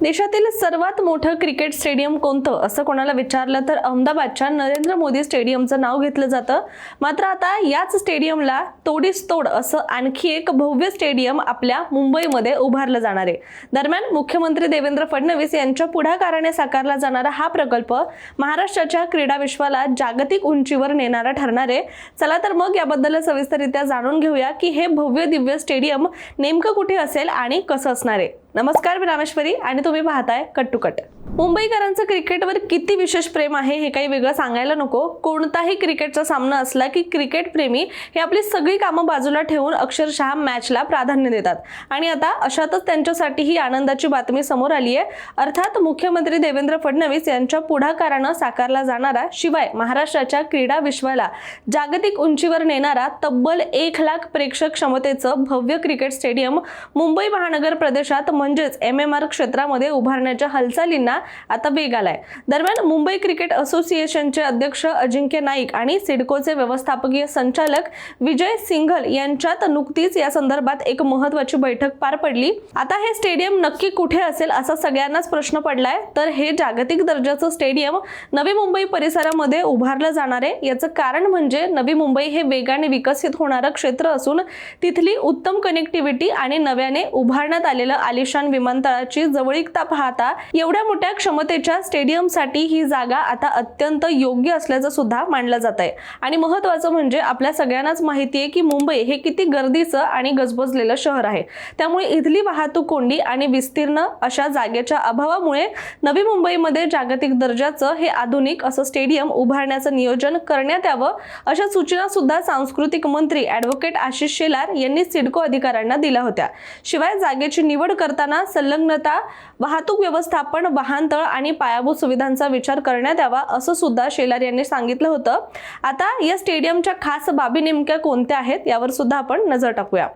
देशातील सर्वात मोठं क्रिकेट स्टेडियम कोणतं असं कोणाला विचारलं तर अहमदाबादच्या नरेंद्र मोदी स्टेडियमचं नाव घेतलं जातं। मात्र आता याच स्टेडियमला तोडीस तोड असं आणखी एक भव्य स्टेडियम आपल्या मुंबईमध्ये उभारलं जाणार आहे। दरम्यान मुख्यमंत्री देवेंद्र फडणवीस यांच्या पुढाकाराने साकारला जाणारा हा प्रकल्प महाराष्ट्राच्या क्रीडा विश्वाला जागतिक उंचीवर नेणारा ठरणार आहे। चला तर मग याबद्दल सविस्तररित्या जाणून घेऊया की हे भव्य दिव्य स्टेडियम नेमकं कुठे असेल आणि कसं असणार आहे। नमस्कार, मी रामेश्वरी आणि तुम्ही पाहताय कट टू कट। मुंबईकरांचं क्रिकेटवर किती विशेष प्रेम आहे हे काही वेगळं सांगायला नको। कोणताही क्रिकेटचा सामना असला की क्रिकेट प्रेमी हे आपली सगळी कामं बाजूला ठेवून अक्षरशः मॅचला प्राधान्य देतात आणि आता अशातच त्यांच्यासाठी ही आनंदाची बातमी समोर आली आहे। अर्थात मुख्यमंत्री देवेंद्र फडणवीस यांच्या पुढाकाराने साकारला जाणारा, शिवाय महाराष्ट्राच्या क्रीडा विश्वाला जागतिक उंचीवर नेणारा तब्बल 1 लाख प्रेक्षक क्षमतेचं भव्य क्रिकेट स्टेडियम मुंबई महानगर प्रदेशात म्हणजेच MMR क्षेत्रामध्ये उभारण्याच्या हालचालींना आता वेग आलाय। दरम्यान मुंबई क्रिकेट असोसिएशनचे अध्यक्ष अजिंक्य नाईक आणि सिडकोचे व्यवस्थापकीय संचालक विजय सिंघल यांच्यात नुकतीच या संदर्भात एक महत्त्वाची बैठक पार पडली। आता हे स्टेडियम नक्की कुठे असेल असा सगळ्यांनाच प्रश्न पडलाय। तर हे जागतिक दर्जाचं स्टेडियम नवी मुंबई परिसरामध्ये उभारलं जाणार आहे। याचं कारण म्हणजे नवी मुंबई हे वेगाने विकसित होणारं क्षेत्र असून तिथली उत्तम कनेक्टिव्हिटी आणि नव्याने उभारण्यात आलेलं आलिशान विमानतळाची जवळीकता पाहता एवढ्या मोठ्या क्षमतेच्या स्टेडियमसाठी ही जागा आता अत्यंत योग्य असल्याचं सुद्धा मानलं जात आहे। आणि महत्त्वाचं म्हणजे आपल्या सगळ्यांनाच माहिती आहे की मुंबई हे किती गर्दीचं आणि गजबजलेलं शहर आहे। त्यामुळे इथली वाहतूक कोंडी आणि विस्तीर्ण अशा जागेच्या अभावामुळे नवी मुंबईमध्ये जागतिक दर्जाचं हे आधुनिक असं स्टेडियम उभारण्याचं नियोजन करण्यात यावं अशा सूचना सुद्धा सांस्कृतिक मंत्री ॲडव्होकेट आशिष शेलार यांनी सिडको अधिकाऱ्यांना दिल्या होत्या। शिवाय जागेची निवड करताना संलग्नता, वाहतूक व्यवस्थापन, वाहनतळ आणि पायाभूत सुविधांचा विचार करण्यात यावा असं सुद्धा शेलार यांनी सांगितलं होतं। आता या स्टेडियमच्या खास बाबी नेमक्या कोणत्या आहेत यावर सुद्धा आपण नजर टाकूया।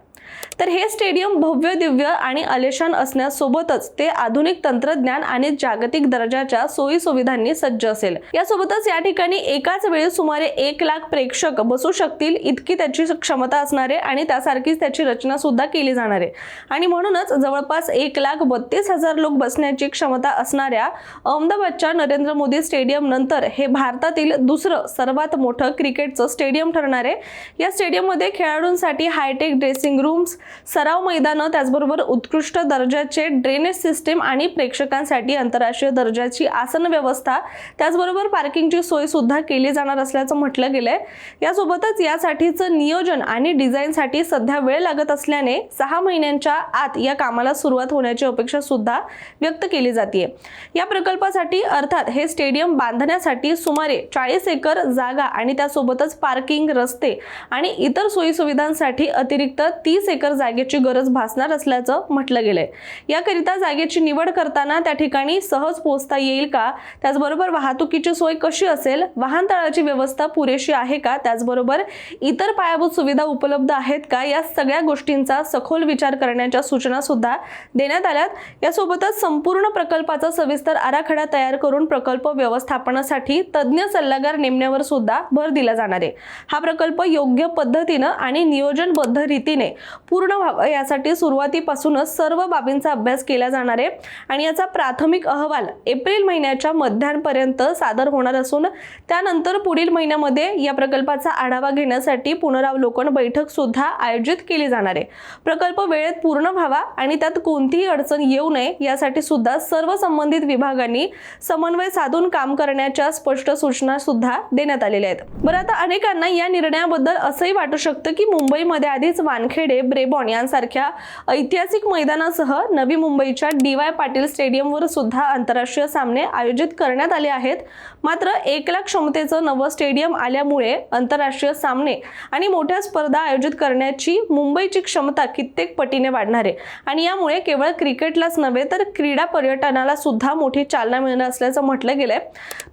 तर हे स्टेडियम भव्य दिव्य आणि आलिशान असण्यासोबतच ते आधुनिक तंत्रज्ञान आणि जागतिक दर्जाच्या सोयी सुविधांनी सज्ज असेल। यासोबतच या ठिकाणी एकाच वेळी सुमारे 1 लाख प्रेक्षक बसू शकतील इतकी त्याची क्षमता असणार आहे आणि त्यासारखीच त्याची रचना सुद्धा केली जाणार आहे। आणि म्हणूनच जवळपास 1,32,000 लोक बसण्याची क्षमता असणाऱ्या अहमदाबादच्या नरेंद्र मोदी स्टेडियम नंतर हे भारतातील दुसरं सर्वात मोठं क्रिकेटचं स्टेडियम ठरणार आहे। या स्टेडियममध्ये खेळाडूंसाठी हायटेक ड्रेसिंग रूम, सराव मैदानं, त्याचबरोबर उत्कृष्ट दर्जाचे ड्रेनेज सिस्टीम आणि प्रेक्षकांसाठी आंतरराष्ट्रीय दर्जाची आसन व्यवस्था, त्याचबरोबर पार्किंगची सोय सुद्धा केली जाणार असल्याचं म्हटलं गेलंय। यासोबतच यासाठीचं नियोजन आणि डिझाईनसाठी सध्या वेळ लागत असल्याने 6 महिन्यांच्या आत या कामाला सुरुवात होण्याची अपेक्षा सुद्धा व्यक्त केली जाते। या प्रकल्पासाठी अर्थात हे स्टेडियम बांधण्यासाठी सुमारे 40 एकर जागा आणि त्यासोबतच पार्किंग, रस्ते आणि इतर सोयी सुविधांसाठी अतिरिक्त 30 एकर जागेची गरज भासणार असल्याचं म्हटलं गेलंय। याकरिता जागेची निवड करताना त्या ठिकाणी सहज पोहोचता येईल का, त्याचबरोबर वाहतुकीची सोय कशी असेल, वाहनतळाची व्यवस्था पुरेशी आहे का, त्याचबरोबर इतर पायाभूत सुविधा उपलब्ध आहेत का, या सगळ्या गोष्टींचा सखोल विचार करण्याच्या सूचना सुद्धा देण्यात आल्यात। यासोबतच संपूर्ण प्रकल्पाचा सविस्तर आराखडा तयार करून प्रकल्प व्यवस्थापनासाठी तज्ञ सल्लागार नेमण्यावर सुद्धा भर दिला जाणार आहे। हा प्रकल्प योग्य पद्धतीनं आणि नियोजनबद्ध रीतीने पूर्ण व्हावा यासाठी सुरुवातीपासूनच सर्व बाबींचा अभ्यास केला जाणार आहे आणि याचा प्राथमिक अहवाल एप्रिल महिन्याच्या मध्यापर्यंत सादर होणार असून त्यानंतर पुढील महिन्यामध्ये या प्रकल्पाचा आढावा घेण्यासाठी पुनरावलोकन बैठक सुद्धा आयोजित केली जाणार आहे। प्रकल्प वेळेत पूर्ण व्हावा आणि त्यात कोणतीही अडचण येऊ नये यासाठी सुद्धा सर्व संबंधित विभागांनी समन्वय साधून काम करण्याच्या स्पष्ट सूचना सुद्धा देण्यात आलेल्या आहेत। बरं, आता अनेकांना या निर्णयाबद्दल असंही वाटू शकतं की मुंबईमध्ये आधीच वानखेडे, ब्रेबॉर्न यांसारख्या ऐतिहासिक मैदानासह नवी मुंबईच्या DY पाटील स्टेडियमवर सुद्धा आंतरराष्ट्रीय सामने आयोजित करण्यात आले आहेत। मात्र 1 लाख क्षमतेचं नवं स्टेडियम आल्यामुळे आंतरराष्ट्रीय सामने आणि मोठ्या स्पर्धा आयोजित करण्याची मुंबईची क्षमता कित्येक पटीने वाढणार आहे आणि यामुळे केवळ क्रिकेटलाच नव्हे तर क्रीडा पर्यटनाला सुद्धा मोठी चालना मिळणार असल्याचं म्हटलं गेलंय।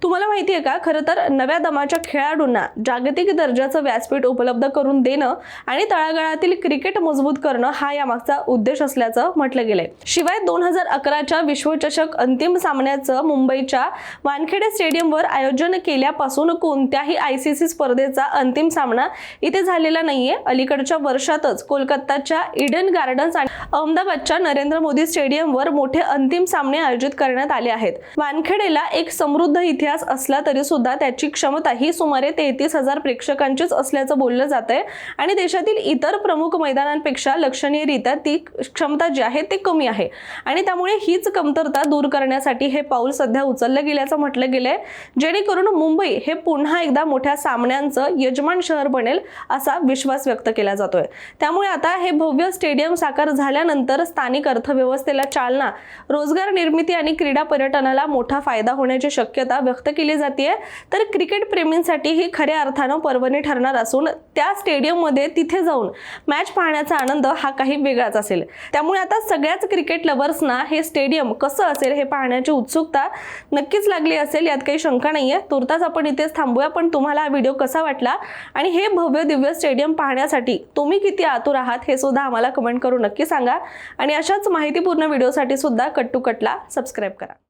तुम्हाला माहिती आहे का, खरं तर नव्या दमाच्या खेळाडूंना जागतिक दर्जाचं व्यासपीठ उपलब्ध करून देणं आणि तळागाळातील क्रिकेट मजबूत मजबूत करणं हा यामागचा उद्देश असल्याचं म्हटलं गेलंय। शिवाय 2011च्या विश्वचषक अंतिम सामन्याचं मुंबईच्या वानखेडे स्टेडियमवर आयोजन केल्यापासून कोणत्याही ICC स्पर्धेचा अंतिम सामना इथे झालेला नाहीये। अलीकडच्या वर्षातच कोलकाताच्या ईडन गार्डन्स आणि अहमदाबादच्या नरेंद्र मोदी स्टेडियमवर मोठे अंतिम सामने आयोजित करण्यात आले आहेत। वानखेडेला एक समृद्ध इतिहास असला तरी सुद्धा त्याची क्षमता ही सुमारे 33,000 प्रेक्षकांचीच असल्याचं बोललं जातंय आणि देशातील इतर प्रमुख मैदानांपेक्षा लक्षणीयरित्या ती क्षमता जी आहे ते कमी आहे आणि त्यामुळे हीच कमतरता दूर करण्यासाठी हे पाऊल सध्या उचललं गेल्याचं म्हटलं गेलंय, जेणेकरून मुंबई हे पुन्हा एकदा मोठ्या सामन्यांचं यजमान शहर बनेल असा विश्वास व्यक्त केला जातोय। त्यामुळे आता हे भव्य स्टेडियम साकार झाल्यानंतर स्थानिक अर्थव्यवस्थेला चालना, रोजगार निर्मिती आणि क्रीडा पर्यटनाला मोठा फायदा होण्याची शक्यता व्यक्त केली जाते। तर क्रिकेट प्रेमींसाठी ही खऱ्या अर्थानं पर्वणी ठरणार असून त्या स्टेडियममध्ये तिथे जाऊन मॅच पाहण्याचा आनंद हा काही वेगळाच असेल। त्यामुळे आता सगळ्याच क्रिकेट लव्हर्सना हे स्टेडियम कसं असेल हे पाहण्याची उत्सुकता नक्कीच लागली असेल, यात काही शंका नाहीये। तुर्तास आपण इथेच थांबूया, पण तुम्हाला हा व्हिडिओ कसा वाटला आणि हे भव्य दिव्य स्टेडियम पाहण्यासाठी तुम्ही किती आतुर आहात हे सुद्धा आम्हाला कमेंट करून नक्की सांगा आणि अशाच माहितीपूर्ण व्हिडिओसाठी सुद्धा कट टू कटला सबस्क्राइब करा।